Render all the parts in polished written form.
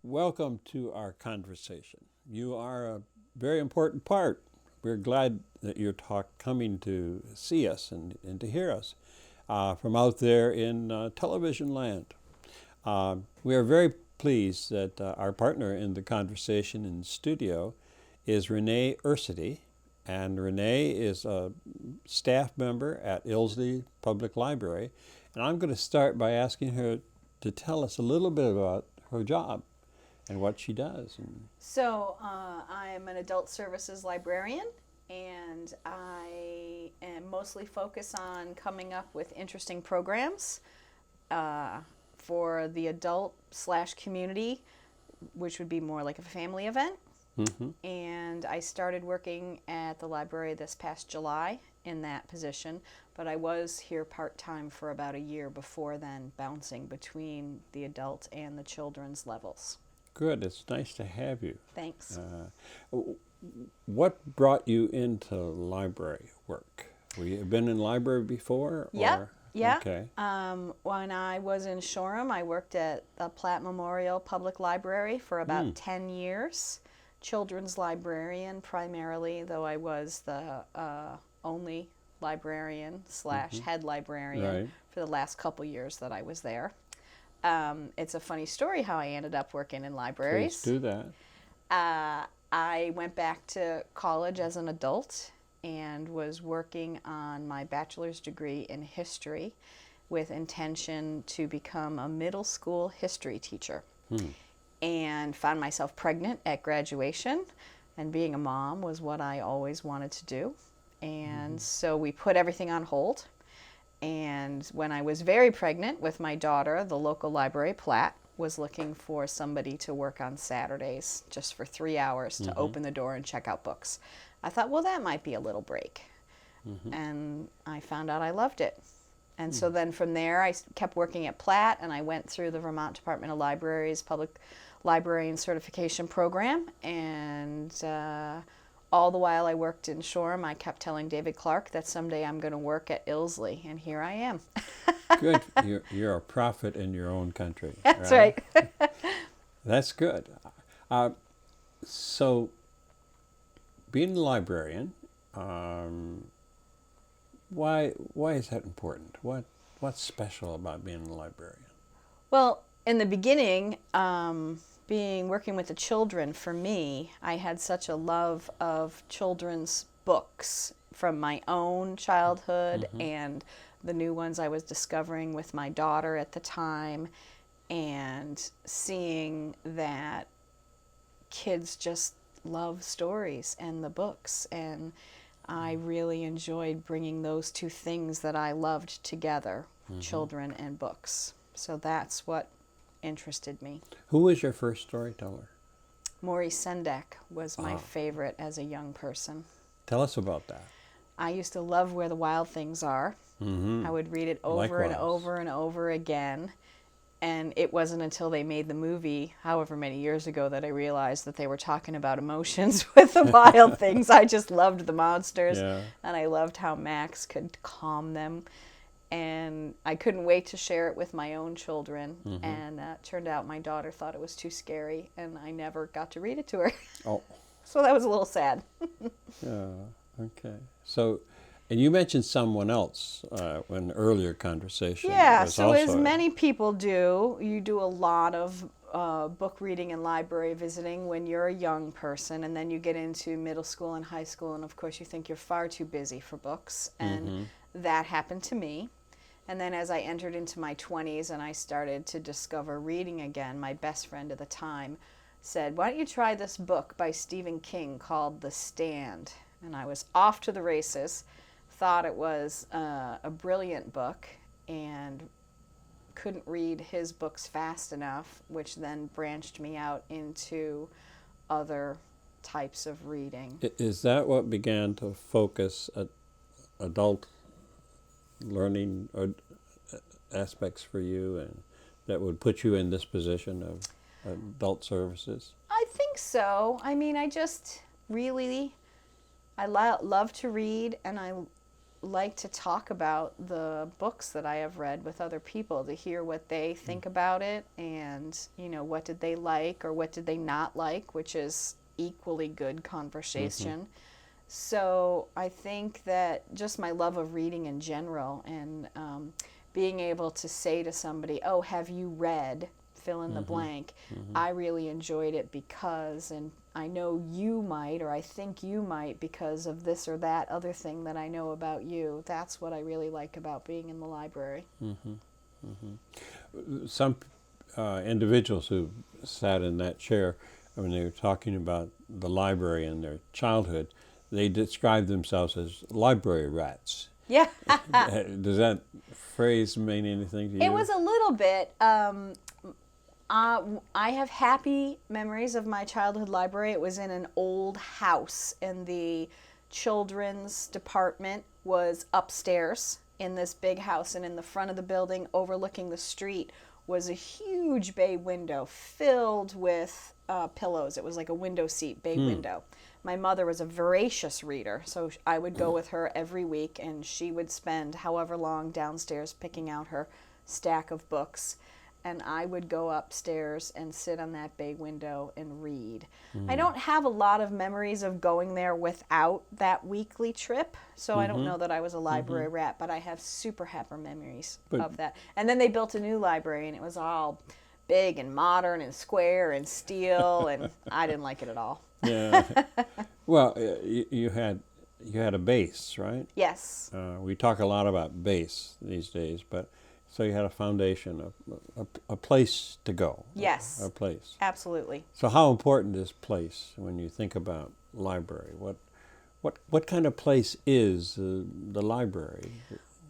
Welcome to our conversation. You are a very important part. We're glad that you're coming to see us and to hear us from out there in television land. We are very pleased that our partner in the conversation in studio is Renee Ursitti. And Renee is a staff member at Ilsley Public Library. And I'm going to start by asking her to tell us a little bit about her job and what she does. So I am an adult services librarian, and I am mostly focus on coming up with interesting programs for the adult/community, which would be more like a family event. Mm-hmm. And I started working at the library this past July in that position, but I was here part-time for about a year before then, bouncing between the adult and the children's levels. Good. It's nice to have you. Thanks. What brought you into library work? Were you been in library before? Yep. Yeah. Okay. When I was in Shoreham, I worked at the Platt Memorial Public Library for about 10 years. Children's librarian primarily, though I was the only librarian / head librarian for the last couple years that I was there. It's a funny story how I ended up working in libraries. Please do that. I went back to college as an adult and was working on my bachelor's degree in history with intention to become a middle school history teacher. And found myself pregnant at graduation, and being a mom was what I always wanted to do. And so we put everything on hold. And when I was very pregnant with my daughter, the local library, Platt, was looking for somebody to work on Saturdays just for 3 hours to open the door and check out books. I thought, well, that might be a little break. And I found out I loved it. And so then from there, I kept working at Platt, and I went through the Vermont Department of Libraries Public Librarian Certification Program. And all the while I worked in Shoreham, I kept telling David Clark that someday I'm going to work at Ilsley, and here I am. Good. You're a prophet in your own country. That's right. That's good. So, being a librarian, why is that important? What's special about being a librarian? Well, in the beginning, working with the children, for me, I had such a love of children's books from my own childhood and the new ones I was discovering with my daughter at the time, and seeing that kids just love stories and the books, and I really enjoyed bringing those two things that I loved together, children and books. So that's what interested me. Who was your first storyteller? Maurice Sendak was my favorite as a young person. Tell us about that. I used to love Where the Wild Things Are. I would read it over and over and over again. And it wasn't until they made the movie, however many years ago, that I realized that they were talking about emotions with the wild things. I just loved the monsters, and I loved how Max could calm them. And I couldn't wait to share it with my own children. And it turned out my daughter thought it was too scary, and I never got to read it to her. Oh. So that was a little sad. Yeah, okay. So, and you mentioned someone else in an earlier conversation. Yeah, so as many people do, you do a lot of book reading and library visiting when you're a young person, and then you get into middle school and high school, and of course you think you're far too busy for books, and that happened to me. And then as I entered into my 20s and I started to discover reading again, my best friend at the time said, why don't you try this book by Stephen King called The Stand? And I was off to the races, thought it was a brilliant book, and couldn't read his books fast enough, which then branched me out into other types of reading. Is that what began to focus adult learning aspects for you, and that would put you in this position of adult services? I think so. I mean, I just really, I love to read, and I like to talk about the books that I have read with other people to hear what they think about it, and what did they like or what did they not like, which is equally good conversation. So I think that just my love of reading in general, and being able to say to somebody, oh, have you read fill in the blank, I really enjoyed it because, and I know you might, or I think you might because of this or that other thing that I know about you. That's what I really like about being in the library. Some individuals who sat in that chair, when they were talking about the library and their childhood, they described themselves as library rats. Yeah. Does that phrase mean anything to you? It was a little bit. I have happy memories of my childhood library. It was in an old house, and the children's department was upstairs in this big house, and in the front of the building overlooking the street was a huge bay window filled with pillows. It was like a window seat, bay window. My mother was a voracious reader, so I would go with her every week, and she would spend however long downstairs picking out her stack of books, and I would go upstairs and sit on that bay window and read. I don't have a lot of memories of going there without that weekly trip, so I don't know that I was a library rat, but I have super happy memories of that. And then they built a new library, and it was all big and modern and square and steel, and I didn't like it at all. Yeah. Well, you had a base, right? Yes. We talk a lot about base these days, but so you had a foundation, a place to go. Yes. A place. Absolutely. So how important is place when you think about library? What kind of place is the library?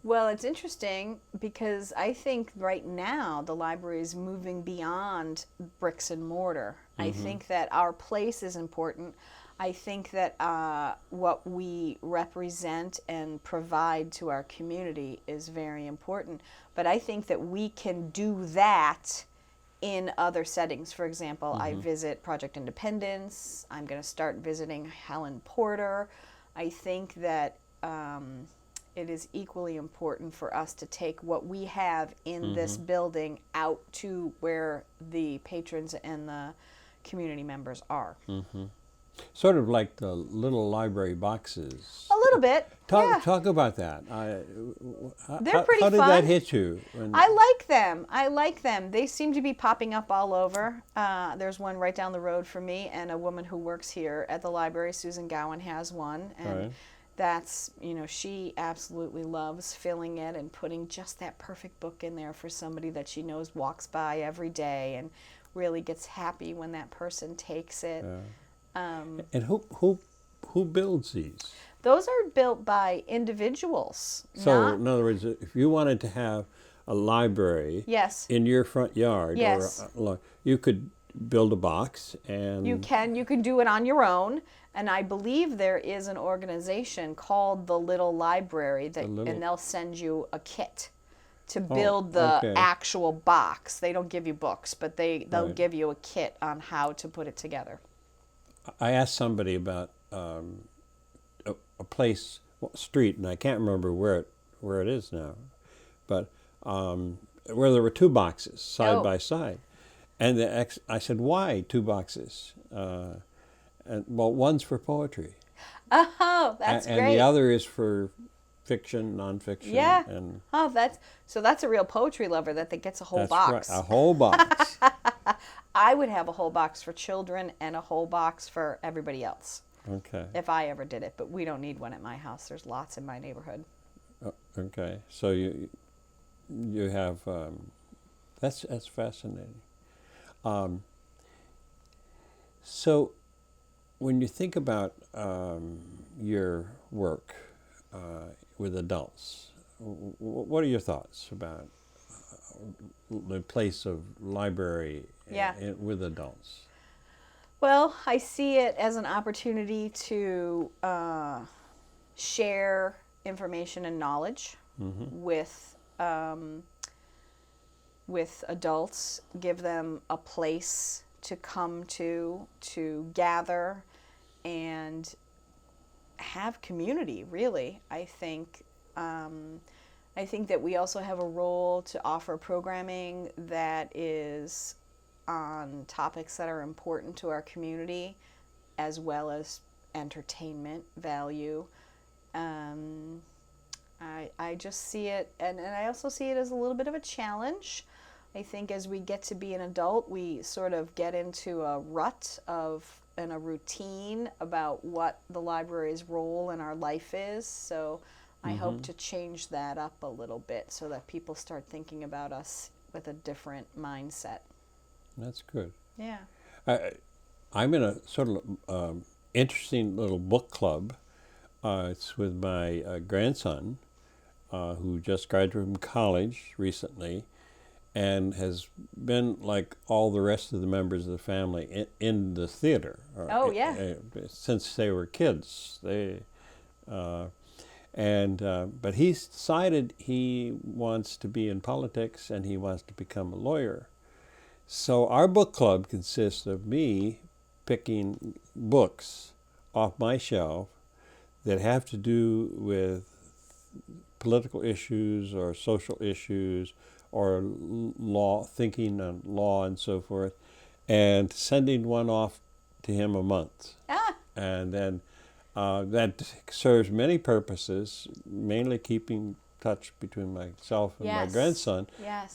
Well, it's interesting because I think right now the library is moving beyond bricks and mortar. I think that our place is important. I think that what we represent and provide to our community is very important. But I think that we can do that in other settings. For example, I visit Project Independence. I'm going to start visiting Helen Porter. I think that it is equally important for us to take what we have in this building out to where the patrons and the community members are. Sort of like the little library boxes. A little bit. Talk about that. They're pretty fun. How did fun. that hit you? I like them. They seem to be popping up all over. There's one right down the road from me, and a woman who works here at the library, Susan Gowan, has one. And right. That's, she absolutely loves filling it and putting just that perfect book in there for somebody that she knows walks by every day and really gets happy when that person takes it. Yeah. And who builds these? Those are built by individuals. So, in other words, if you wanted to have a library Yes. in your front yard, Yes. or you could build a box and You can do it on your own, and I believe there is an organization called the Little Library and they'll send you a kit to build the actual box. They don't give you books, but they'll give you a kit on how to put it together. I asked somebody about a place, street, and I can't remember where it is now, but where there were two boxes side by side, and I said, "Why two boxes?" And well, one's for poetry. Oh, that's and great. the other is for fiction, nonfiction. Yeah. And that's a real poetry lover that gets a whole box. Right, a whole box. I would have a whole box for children and a whole box for everybody else. Okay. If I ever did it, but we don't need one at my house. There's lots in my neighborhood. Okay. So you have that's fascinating. So when you think about your work with adults, what are your thoughts about the place of library with adults? Well, I see it as an opportunity to share information and knowledge with adults, give them a place to come to gather and have community, really. I think I think that we also have a role to offer programming that is on topics that are important to our community, as well as entertainment value. I just see it, and I also see it as a little bit of a challenge. I think as we get to be an adult, we sort of get into a rut and a routine about what the library's role in our life is. So I hope to change that up a little bit so that people start thinking about us with a different mindset. That's good. Yeah. I'm in a sort of interesting little book club. It's with my grandson, who just graduated from college recently, and has been, like all the rest of the members of the family, in the theater. Oh, yeah. Since they were kids. But he's decided he wants to be in politics and he wants to become a lawyer. So our book club consists of me picking books off my shelf that have to do with political issues or social issues or law, thinking on law and so forth, and sending one off to him a month. And then that serves many purposes, mainly keeping touch between myself and my grandson,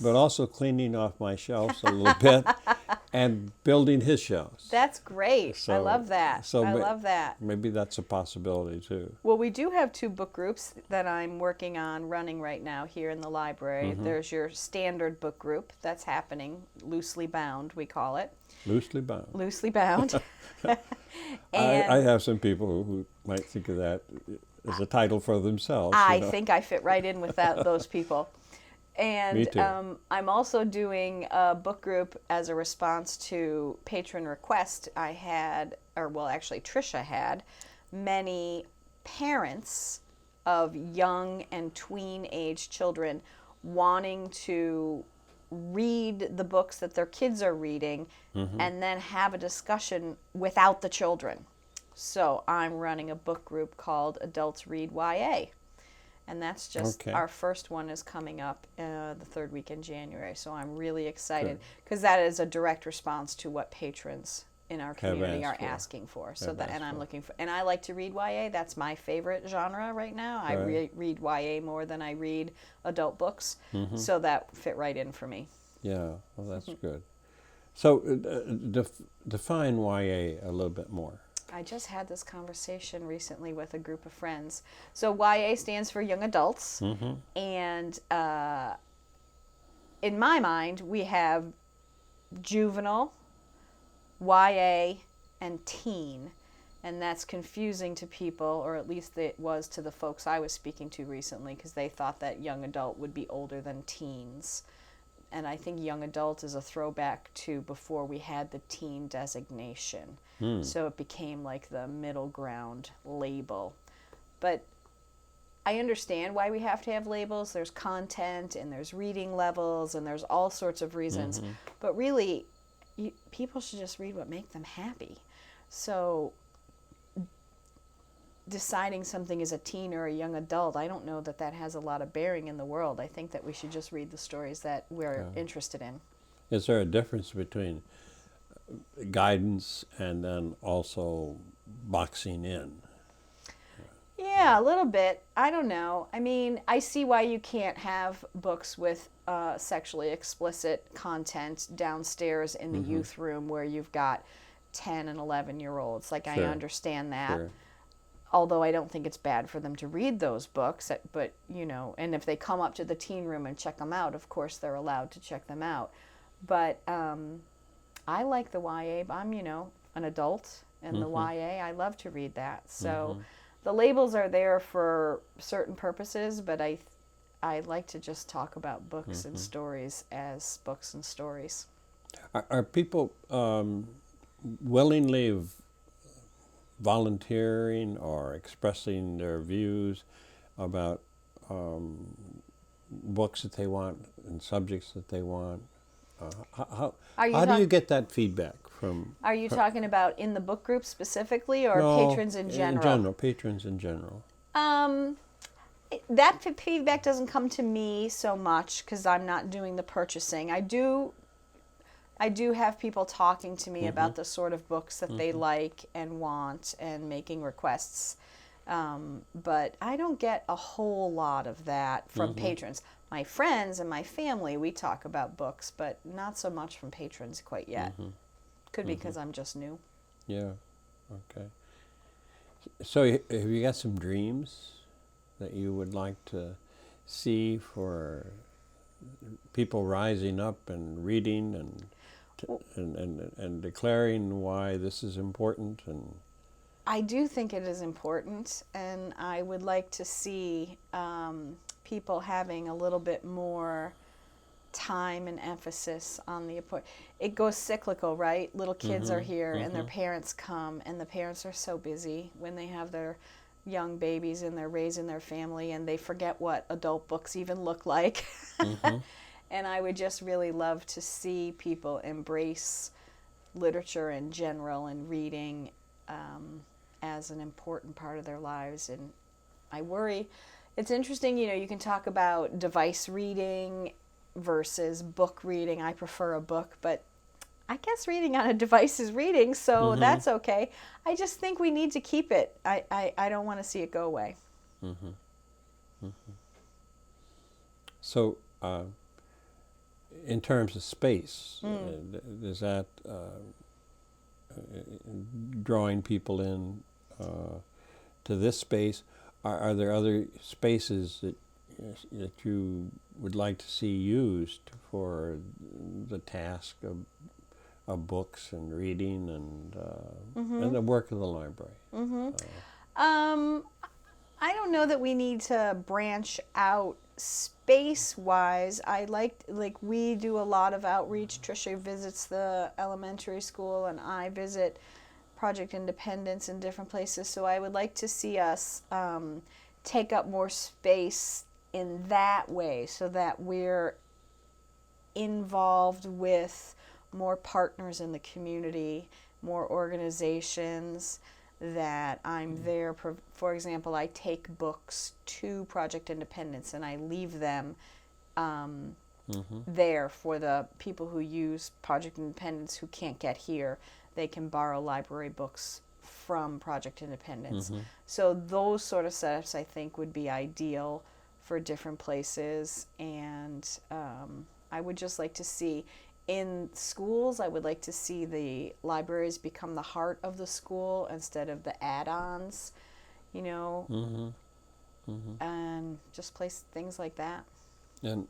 but also cleaning off my shelves a little bit and building his shelves. That's great. I love that. I love that. Maybe that's a possibility too. Well, we do have 2 book groups that I'm working on running right now here in the library. There's your standard book group that's happening, loosely bound, we call it. Loosely bound. Loosely bound. I have some people who might think of that as a title for themselves. I think I fit right in with those people. And Me too. I'm also doing a book group as a response to patron request. Tricia had many parents of young and tween age children wanting to read the books that their kids are reading and then have a discussion without the children. So I'm running a book group called Adults Read YA. And that's just, our first one is coming up the 3rd week in January. So I'm really excited because that is a direct response to what patrons in our community are asking for. I'm looking for, and I like to read YA. That's my favorite genre right now. I read YA more than I read adult books. So that fit right in for me. Yeah, well, that's good. So define YA a little bit more. I just had this conversation recently with a group of friends. So YA stands for young adults. And in my mind, we have juvenile, YA, and teen. And that's confusing to people, or at least it was to the folks I was speaking to recently, because they thought that young adult would be older than teens. And I think young adult is a throwback to before we had the teen designation. So it became like the middle ground label. But I understand why we have to have labels. There's content and there's reading levels and there's all sorts of reasons. But really, people should just read what makes them happy. So deciding something as a teen or a young adult, I don't know that that has a lot of bearing in the world. I think that we should just read the stories that we're interested in. Is there a difference between guidance and then also boxing in? Yeah, a little bit. I don't know. I mean, I see why you can't have books with sexually explicit content downstairs in the youth room where you've got 10 and 11-year-olds. Like, I understand that. Although I don't think it's bad for them to read those books, but, you know, and if they come up to the teen room and check them out, of course they're allowed to check them out. But I like the YA. I'm, you know, an adult, and the YA, I love to read that. So the labels are there for certain purposes, but I like to just talk about books and stories as books and stories. Are people willingly volunteering or expressing their views about books that they want and subjects that they want? How do you get that feedback from? Are you talking about in the book group specifically, or patrons in general? In general, patrons in general. That feedback doesn't come to me so much because I'm not doing the purchasing. I do have people talking to me about the sort of books that they like and want and making requests. But I don't get a whole lot of that from patrons. My friends and my family, we talk about books, but not so much from patrons quite yet. Could be because I'm just new. Yeah. Okay. So have you got some dreams that you would like to see for people rising up and reading and declaring why this is important? And I do think it is important, and I would like to see people having a little bit more time and emphasis on the appointment. It goes cyclical, right? Little kids are here and their parents come, and the parents are so busy when they have their young babies and they're raising their family, and they forget what adult books even look like. And I would just really love to see people embrace literature in general and reading as an important part of their lives. And I worry, it's interesting, you can talk about device reading versus book reading. I prefer a book, but I guess reading on a device is reading, so that's okay. I just think we need to keep it. I don't want to see it go away. So, in terms of space, is that drawing people in to this space? Are there other spaces that you would like to see used for the task of books and reading and the work of the library? I don't know that we need to branch out space-wise. I like we do a lot of outreach. Tricia visits the elementary school, and I visit Project Independence in different places. So I would like to see us take up more space in that way, so that we're involved with more partners in the community, more organizations, that I'm there. For example, I take books to Project Independence and I leave them there for the people who use Project Independence who can't get here. They can borrow library books from Project Independence. So those sort of setups I think would be ideal for different places. And I would just like to see in schools, I would like to see the libraries become the heart of the school instead of the add-ons, and just place things like that. And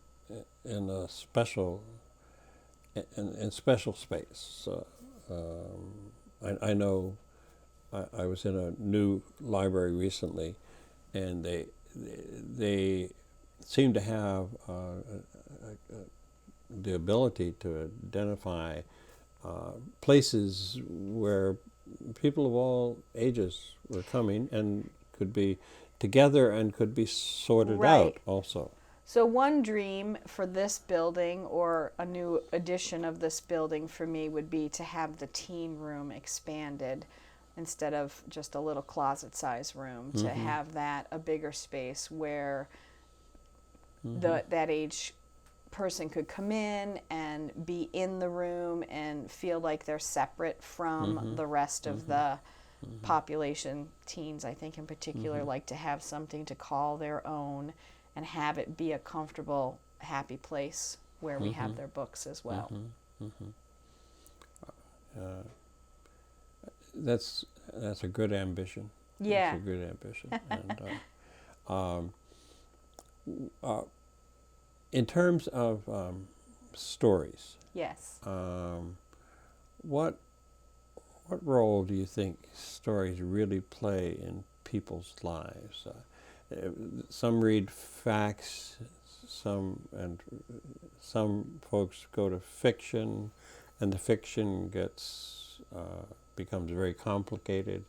in a special space. I know I was in a new library recently, and they seem to have the ability to identify places where people of all ages were coming and could be together and could be sorted out also. So one dream for this building, or a new edition of this building for me, would be to have the teen room expanded instead of just a little closet size room, to have that a bigger space where that age person could come in and be in the room and feel like they're separate from the rest of the population. Teens, I think in particular, like to have something to call their own and have it be a comfortable, happy place where we have their books as well. That's a good ambition. Yeah. That's a good ambition. And, in terms of stories, Yes. what role do you think stories really play in people's lives? Some read facts, some folks go to fiction, and the fiction becomes very complicated.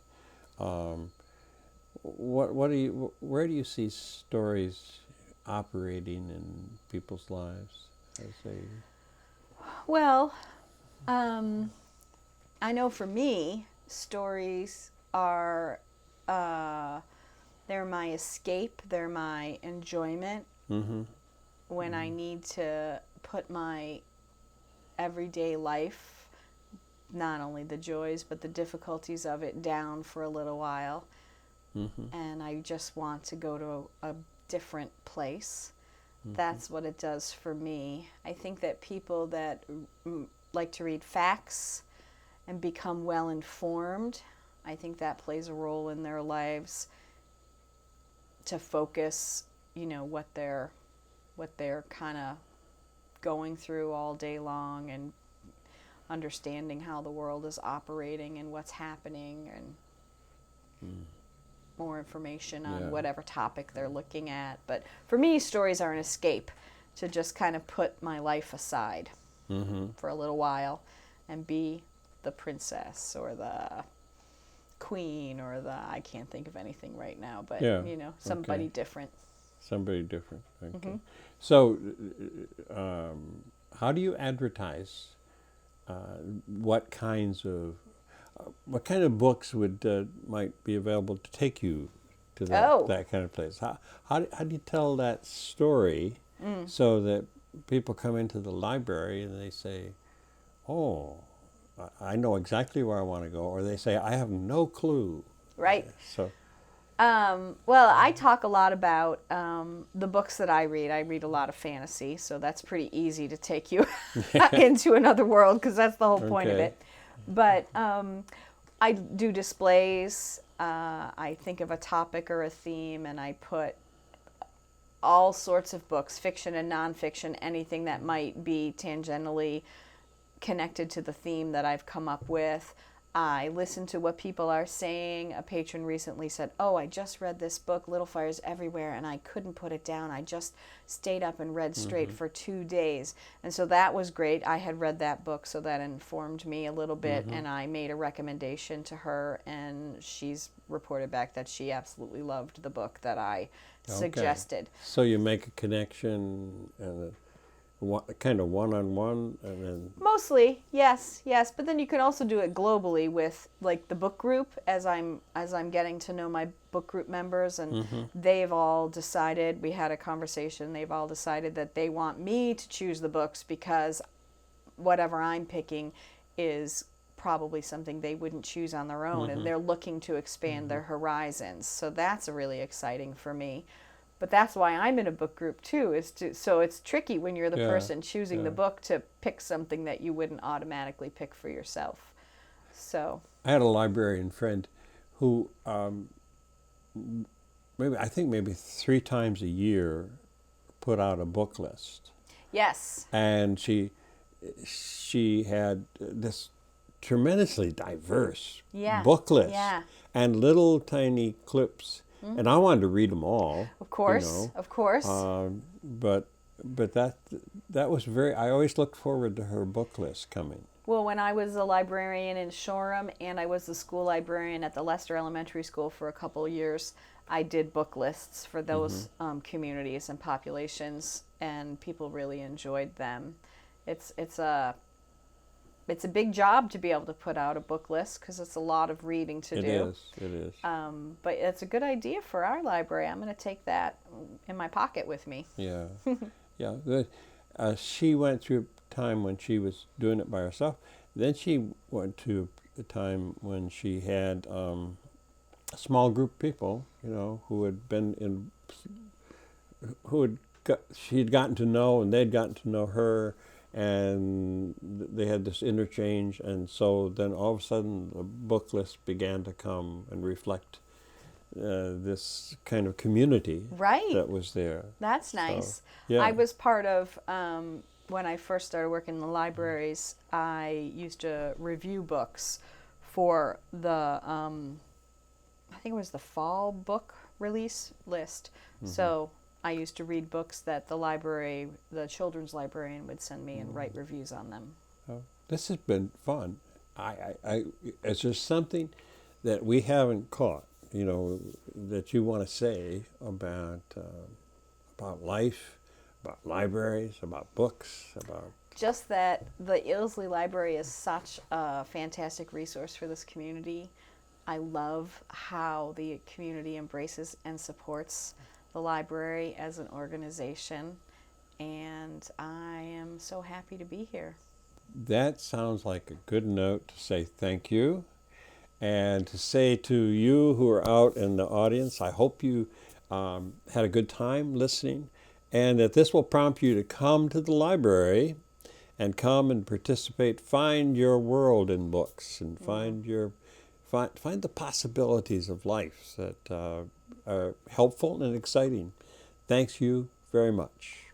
Where do you see stories operating in people's lives as they? Well, I know for me, stories are They're my escape. They're my enjoyment. Mm-hmm. When I need to put my everyday life, not only the joys but the difficulties of it, down for a little while, and I just want to go to a different place. That's what it does for me. I think that people that like to read facts and become well informed, I think that plays a role in their lives to focus, what they're kind of going through all day long, and understanding how the world is operating and what's happening, and more information on whatever topic they're looking at. But for me, stories are an escape to just kind of put my life aside for a little while and be the princess or the queen or I can't think of anything right now, but somebody different. Somebody different. Okay. So, how do you advertise? What kind of books might be available to take you to that kind of place? How do you tell that story so that people come into the library and they say, "Oh, I know exactly where I want to go," or they say, "I have no clue." Right. So. Well, I talk a lot about the books that I read. I read a lot of fantasy, so that's pretty easy to take you into another world, because that's the whole point of it. But I do displays. I think of a topic or a theme, and I put all sorts of books, fiction and nonfiction, anything that might be tangentially connected to the theme that I've come up with. I listen to what people are saying. A patron recently said, "Oh, I just read this book, Little Fires Everywhere, and I couldn't put it down. I just stayed up and read straight for 2 days." And so that was great. I had read that book, so that informed me a little bit, and I made a recommendation to her, and she's reported back that she absolutely loved the book that I suggested. So you make a connection and kind of one-on-one, and then mostly yes, but then you can also do it globally with like the book group, as I'm getting to know my book group members, and they've all decided, we had a conversation, they've all decided that they want me to choose the books, because whatever I'm picking is probably something they wouldn't choose on their own, and they're looking to expand their horizons. So that's really exciting for me. But that's why I'm in a book group too, so it's tricky when you're the person choosing the book to pick something that you wouldn't automatically pick for yourself. So I had a librarian friend who maybe 3 times a year put out a book list. Yes. And she had this tremendously diverse book list and little tiny clips. And I wanted to read them all. Of course, of course. But that was I always looked forward to her book list coming. Well, when I was a librarian in Shoreham, and I was the school librarian at the Leicester Elementary School for a couple of years, I did book lists for those communities and populations, and people really enjoyed them. It's a big job to be able to put out a book list, because it's a lot of reading to do. It is. But it's a good idea for our library. I'm going to take that in my pocket with me. Yeah. She went through a time when she was doing it by herself. Then she went to a time when she had a small group of people, who had been she'd gotten to know, and they'd gotten to know her. And they had this interchange, and so then all of a sudden the book list began to come and reflect this kind of community that was there. That's nice. So, I was part of, when I first started working in the libraries, I used to review books for the, I think it was the fall book release list. So I used to read books that the children's librarian would send me and write reviews on them. Oh, this has been fun. Is there something that we haven't caught, that you want to say about life, about libraries, about books, about... Just that the Ilsley Library is such a fantastic resource for this community. I love how the community embraces and supports the library as an organization, and I am so happy to be here. That sounds like a good note to say thank you, and to say to you who are out in the audience, I hope you had a good time listening, and that this will prompt you to come to the library and come and participate. Find your world in books, and find the possibilities of life that are helpful and exciting. Thanks you very much.